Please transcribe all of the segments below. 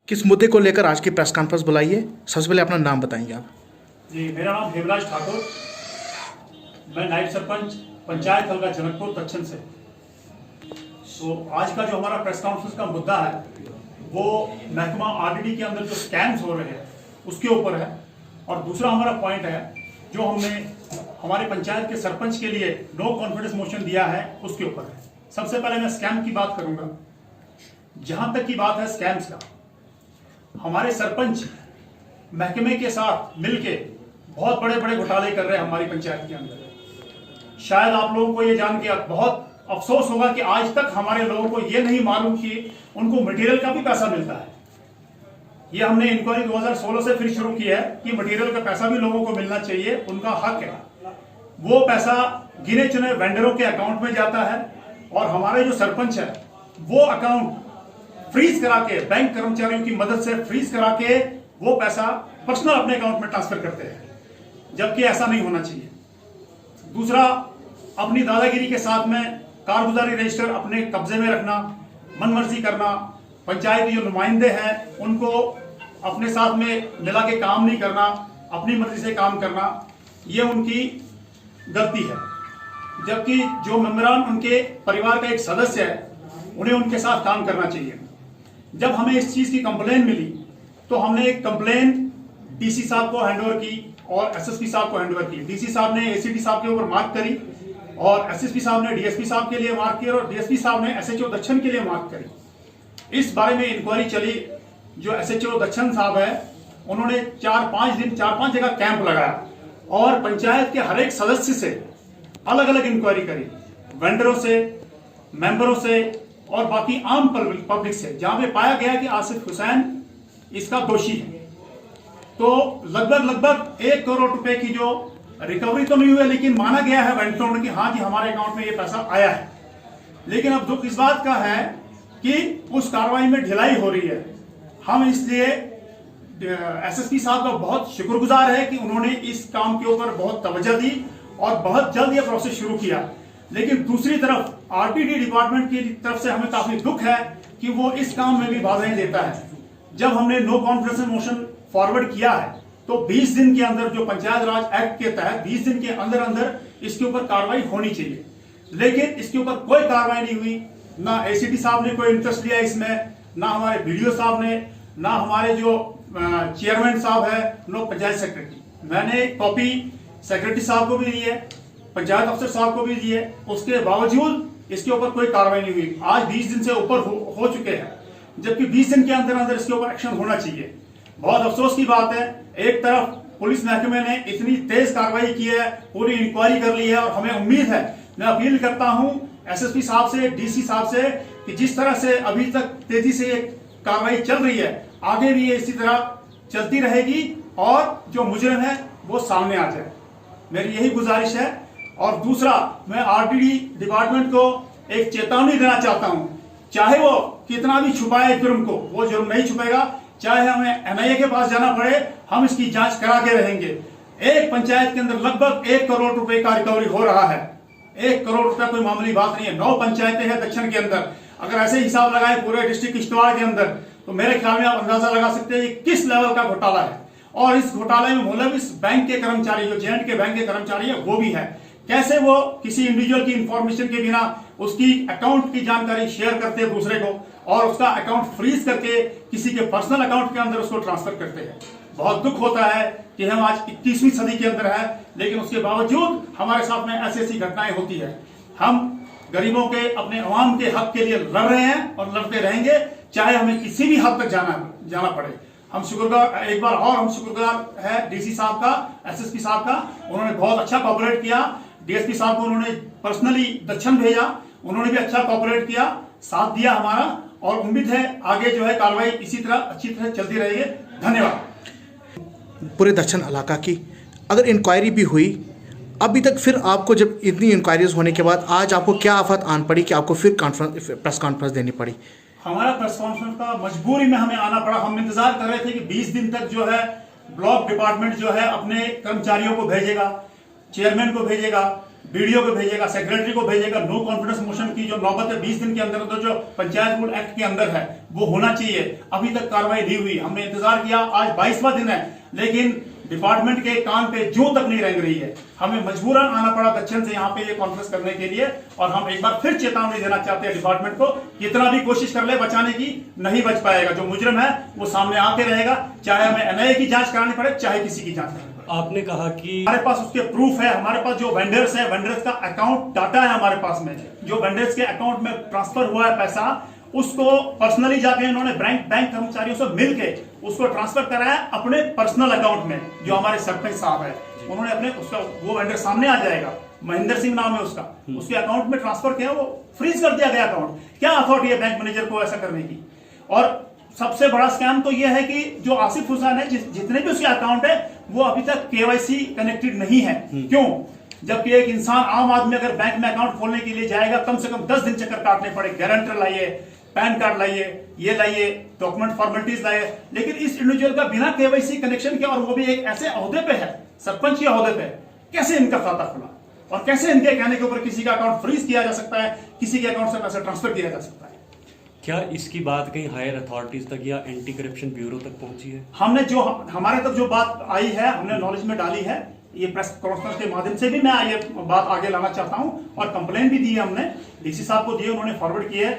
किस मुद्दे को लेकर आज की प्रेस कॉन्फ्रेंस बुलाई है? सबसे पहले अपना नाम बताएंगे आप। जी, मेरा नाम हेमराज ठाकुर, मैं नायब सरपंच पंचायत हल्का जनकपुर दक्षिण से। तो आज का जो हमारा प्रेस कॉन्फ्रेंस का मुद्दा है वो महकमा आरडीडी के अंदर जो स्कैम्स हो रहे हैं उसके ऊपर है। और दूसरा हमारा पॉइंट है जो हमने हमारे पंचायत के सरपंच के लिए नो कॉन्फिडेंस मोशन दिया है उसके ऊपर है। सबसे पहले मैं स्कैम की बात करूंगा। जहां तक की बात है स्कैम्स का, हमारे सरपंच महकमे के साथ मिलके बहुत बड़े बड़े घोटाले कर रहे हैं हमारी पंचायत के अंदर। शायद आप लोगों को ये जान के बहुत अफसोस होगा कि आज तक हमारे लोगों को ये नहीं मालूम कि उनको मटेरियल का भी पैसा मिलता है। ये हमने इंक्वायरी 2016 से फिर शुरू की है कि मटेरियल का पैसा भी लोगों को मिलना चाहिए, उनका हक है। वो पैसा गिने चुने वेंडरों के अकाउंट में जाता है और हमारे जो सरपंच है वो अकाउंट फ्रीज करा के, बैंक कर्मचारियों की मदद से फ्रीज करा के वो पैसा पर्सनल अपने अकाउंट में ट्रांसफर करते हैं, जबकि ऐसा नहीं होना चाहिए। दूसरा, अपनी दादागिरी के साथ में कारगुजारी रजिस्टर अपने कब्जे में रखना, मनमर्जी करना, पंचायत के जो नुमाइंदे हैं उनको अपने साथ में मिला के काम नहीं करना, अपनी मर्जी से काम करना, ये उनकी गलती है। जबकि जो मेंबरान उनके परिवार का एक सदस्य है उन्हें उनके साथ काम करना चाहिए। जब हमें इस चीज की कंप्लेन मिली तो हमने एक कंप्लेन डीसी साहब को हैंडओवर की और एसएसपी साहब को हैंडओवर की। डीसी साहब ने एसीडी साहब के ऊपर मार्क करी और एसएसपी साहब ने डीएसपी साहब के लिए मार्क किया और डीएसपी साहब ने एसएचओ दक्षिण के लिए मार्क करी। इस बारे में इंक्वायरी चली। जो एसएचओ दक्षिण साहब है उन्होंने 4-5 जगह कैंप लगाया और पंचायत के हर एक सदस्य से अलग अलग इंक्वायरी करी, वेंडरों से, मेंबरों से और बाकी आम पब्लिक से, जहां पे पाया गया कि आसिफ हुसैन इसका दोषी है। तो लगभग 1 करोड़ रुपए की जो रिकवरी तो नहीं हुई, लेकिन माना गया है वेंडरों ने कि हाँ जी हमारे अकाउंट में ये पैसा आया है। लेकिन अब दुख इस बात का है कि उस कार्रवाई में ढिलाई हो रही है। हम इसलिए एसएसपी साहब का बहुत शुक्रगुजार है कि उन्होंने इस काम के ऊपर बहुत तवज्जो दी और बहुत जल्द ये प्रोसेस शुरू किया। लेकिन दूसरी तरफ आरटीडी डिपार्टमेंट की तरफ से हमें काफी दुख है कि वो इस काम में भी बाधाएं देता है। जब हमने नो कॉन्फिडेंस मोशन फॉरवर्ड किया है तो 20 दिन के अंदर, जो पंचायत राज एक्ट के तहत 20 दिन के अंदर अंदर इसके ऊपर कार्रवाई होनी चाहिए, लेकिन इसके ऊपर कोई कार्रवाई नहीं हुई। ना एसीडी साहब ने कोई इंटरेस्ट लिया इसमें, ना हमारे बीडीओ साहब ने, ना हमारे जो चेयरमैन साहब है, नो पंचायत सेक्रेटरी। मैंने कॉपी सेक्रेटरी साहब को भी दी है, पंचायत अफसर साहब को भी दी है, उसके बावजूद इसके ऊपर कोई कार्रवाई नहीं हुई। आज 20 दिन से ऊपर हो चुके हैं, जबकि 20 दिन के अंदर अंदर इसके ऊपर एक्शन होना चाहिए। बहुत अफसोस की बात है, एक तरफ पुलिस महकमे ने इतनी तेज कार्रवाई की है, पूरी इंक्वायरी कर ली है और हमें उम्मीद है, मैं अपील करता हूं एसएसपी साहब से, डीसी साहब से कि जिस तरह से अभी तक तेजी से ये कार्रवाई चल रही है आगे भी ये इसी तरह चलती रहेगी और जो मुजरिम है वो सामने आ जाए, मेरी यही गुजारिश है। और दूसरा, मैं आरटीडी डिपार्टमेंट को एक चेतावनी देना चाहता हूं, चाहे वो कितना भी छुपाए जुर्म को, वो जुर्म नहीं छुपेगा। चाहे हमें एनआईए के पास जाना पड़े, हम इसकी जांच करा के रहेंगे। एक पंचायत के अंदर लगभग 1 करोड़ रुपए का रिकवरी हो रहा है। 1 करोड़ रुपया कोई मामूली बात नहीं है। 9 पंचायतें हैं दक्षिण के अंदर। अगर ऐसे हिसाब लगाए पूरे डिस्ट्रिक्ट किश्तवाड़ के अंदर, तो मेरे ख्याल में आप अंदाजा लगा सकते हैं किस लेवल का घोटाला है। और इस घोटाले में मतलब इस बैंक के कर्मचारी, जो जेएंड के बैंक के कर्मचारी है वो भी है। कैसे वो किसी इंडिविजुअल की इंफॉर्मेशन के बिना उसकी अकाउंट की जानकारी शेयर करते हैं दूसरे को और उसका अकाउंट फ्रीज करके किसी के पर्सनल अकाउंट के अंदर उसको ट्रांसफर करते हैं। बहुत दुख होता है कि हम आज 21वीं सदी के अंदर है, लेकिन उसके बावजूद हमारे साथ में ऐसी ऐसी घटनाएं होती है। हम गरीबों के, अपने अवाम के हक के लिए लड़ रहे हैं और लड़ते रहेंगे, चाहे हमें किसी भी हद तक जाना पड़े। हम शुक्रगुजार, एक बार और हम शुक्रगुजार है डीसी साहब का, एसएसपी साहब का। उन्होंने बहुत अच्छा कोऑपरेट किया। डीएसपी साहब को उन्होंने पर्सनली दक्षिण भेजा, उन्होंने भी अच्छा कोऑपरेट किया, साथ दिया हमारा। और उम्मीद है आगे जो है कार्रवाई इसी तरह अच्छी तरह चलती रहेगी। धन्यवाद। पूरे दक्षिण इलाका की अगर इंक्वायरी भी हुई, अभी तक फिर आपको जब इतनी इंक्वायरीज होने के बाद आज आपको क्या आफत आन पड़ी कि आपको फिर प्रेस कॉन्फ्रेंस देनी पड़ी? हमारा प्रेस कॉन्फ्रेंस का मजबूरी में हमें आना पड़ा। हम इंतजार कर रहे थे कि 20 दिन तक जो है ब्लॉक डिपार्टमेंट जो है अपने कर्मचारियों को भेजेगा, चेयरमैन को भेजेगा, बीडीओ को भेजेगा, सेक्रेटरी को भेजेगा। नो कॉन्फिडेंस मोशन की जो नौबत है 20 दिन के अंदर तो जो पंचायत रूल एक्ट के अंदर है वो होना चाहिए। अभी तक कार्रवाई नहीं हुई। हमने इंतजार किया, आज 22वां दिन है, लेकिन डिपार्टमेंट के कान पे जूं तक नहीं रेंग रही है। हमें मजबूरन आना पड़ा दक्षिण से यहाँ पे ये कॉन्फ्रेंस करने के लिए, और हम एक बार फिर चेतावनी देना चाहते हैं डिपार्टमेंट को, कितना भी कोशिश कर ले बचाने की नहीं बच पाएगा। जो मुजरिम है वो सामने आके रहेगा, चाहे हमें एनआईए की जांच करानी पड़े, चाहे किसी की जांच करानी पड़े। आपने कहा कि हमारे पास उसके प्रूफ है, हमारे पास जो वेंडर्स है, वेंडर्स का अकाउंट डाटा है हमारे पास में, जो वेंडर्स के अकाउंट में ट्रांसफर हुआ है पैसा, उसको पर्सनली जाके इन्होंने बैंक कर्मचारियों से मिलके उसको ट्रांसफर कराया अपने पर्सनल अकाउंट में। जो हमारे सरपंच साहब है उन्होंने अपने उसका, वो वेंडर सामने आ जाएगा, महेंद्र सिंह नाम है उसका, उसके अकाउंट में ट्रांसफर किया, वो फ्रीज कर दिया गया अकाउंट। क्या अथॉरिटी है बैंक मैनेजर को ऐसा करने की? और सबसे बड़ा स्कैम तो यह है कि जो आसिफ हुसैन है, जितने भी उसके अकाउंट है, वो अभी तक केवाईसी कनेक्टेड नहीं है। क्यों? जबकि एक इंसान, आम आदमी अगर बैंक में अकाउंट खोलने के लिए जाएगा, कम से कम 10 दिन चक्कर काटने पड़े, गारंटर लाइए, पैन कार्ड लाइए, ये लाइए, डॉक्यूमेंट फॉर्मेलिटीज लाइए। लेकिन इस इंडिविजुअल का बिना केवाईसी कनेक्शन के, और वो भी एक ऐसे ओहदे पे है, सरपंच के ओहदे पे, कैसे इनका खाता खुला और कैसे इनके कहने के ऊपर किसी का अकाउंट फ्रीज किया जा सकता है, किसी के अकाउंट से पैसा ट्रांसफर किया जा सकता है? क्या इसकी बात कहीं हायर अथॉरिटीज तक या एंटी करप्शन ब्यूरो तक पहुंची है? हमने जो हमारे तक जो बात आई है, हमने नॉलेज में डाली है, ये प्रेस कॉन्फ्रेंस के माध्यम से भी मैं ये बात आगे लाना चाहता हूं। और कंप्लेन भी दी है हमने, डीसी साहब को दिए, उन्होंने फॉरवर्ड किए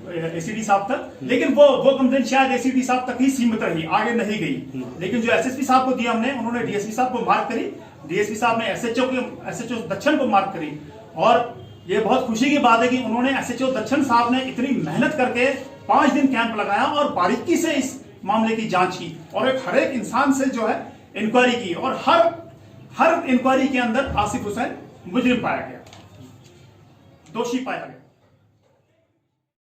एसीडी साहब तक, लेकिन वो कंप्लेन शायद एसीडी साहब तक ही सीमित रही, आगे नहीं गई। लेकिन जो एसएसपी साहब को दिया हमने, उन्होंने डीएसपी साहब को मार्क करी, डीएसपी साहब ने एसएचओ दक्षिण को मार्क करी। और ये बहुत खुशी की बात है कि उन्होंने एसएचओ दक्षिण साहब ने इतनी मेहनत करके 5 दिन कैंप लगाया और बारीकी से इस मामले की जांच की, और हर एक इंसान से जो है इंक्वायरी की, और हर इंक्वायरी के अंदर आसिफ हुसैन मुजरिम पाया गया, दोषी पाया गया।